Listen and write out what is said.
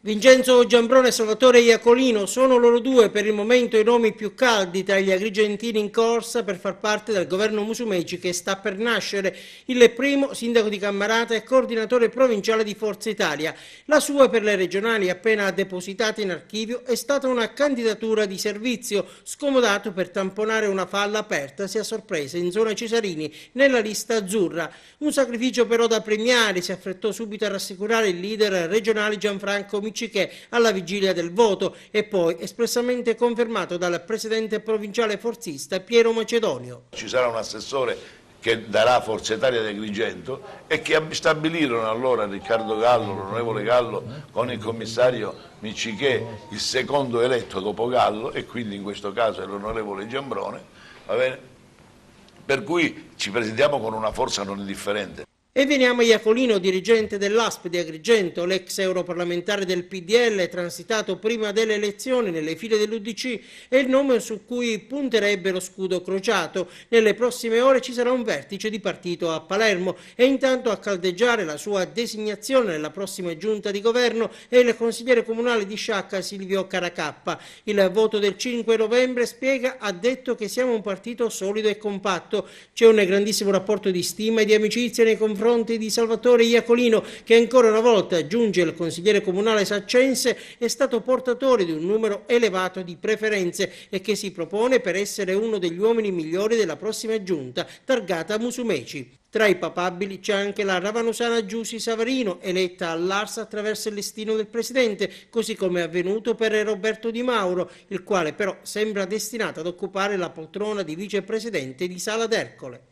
Vincenzo Giambrone e Salvatore Iacolino sono loro due per il momento i nomi più caldi tra gli agrigentini in corsa per far parte del governo Musumeci che sta per nascere. Il primo, sindaco di Cammarata e coordinatore provinciale di Forza Italia. La sua per le regionali appena depositate in archivio è stata una candidatura di servizio, scomodato per tamponare una falla apertasi a sorpresa in zona Cesarini nella lista azzurra. Un sacrificio però da premiare, si affrettò subito a rassicurare il leader regionale Gianfranco Miccichè alla vigilia del voto e poi espressamente confermato dal presidente provinciale forzista Piero Macedonio. Ci sarà un assessore che darà Forza Italia di Agrigento e che stabilirono allora Riccardo Gallo, l'onorevole Gallo, con il commissario Miccichè, il secondo eletto dopo Gallo e quindi in questo caso è l'onorevole Giambrone, va bene? Per cui ci presentiamo con una forza non indifferente. E veniamo a Iacolino, dirigente dell'ASP di Agrigento, l'ex europarlamentare del PDL, transitato prima delle elezioni nelle file dell'UDC, è il nome su cui punterebbe lo scudo crociato. Nelle prossime ore ci sarà un vertice di partito a Palermo e intanto a caldeggiare la sua designazione nella prossima giunta di governo è il consigliere comunale di Sciacca Silvio Caracappa. Il voto del 5 novembre, spiega, ha detto che siamo un partito solido e compatto. C'è un grandissimo rapporto di stima e di amicizia nei confronti di Salvatore Iacolino, che ancora una volta, aggiunge il consigliere comunale saccense, è stato portatore di un numero elevato di preferenze e che si propone per essere uno degli uomini migliori della prossima giunta, targata Musumeci. Tra i papabili c'è anche la ravanusana Giussi Savarino, eletta all'Ars attraverso il listino del presidente, così come è avvenuto per Roberto Di Mauro, il quale però sembra destinato ad occupare la poltrona di vicepresidente di Sala d'Ercole.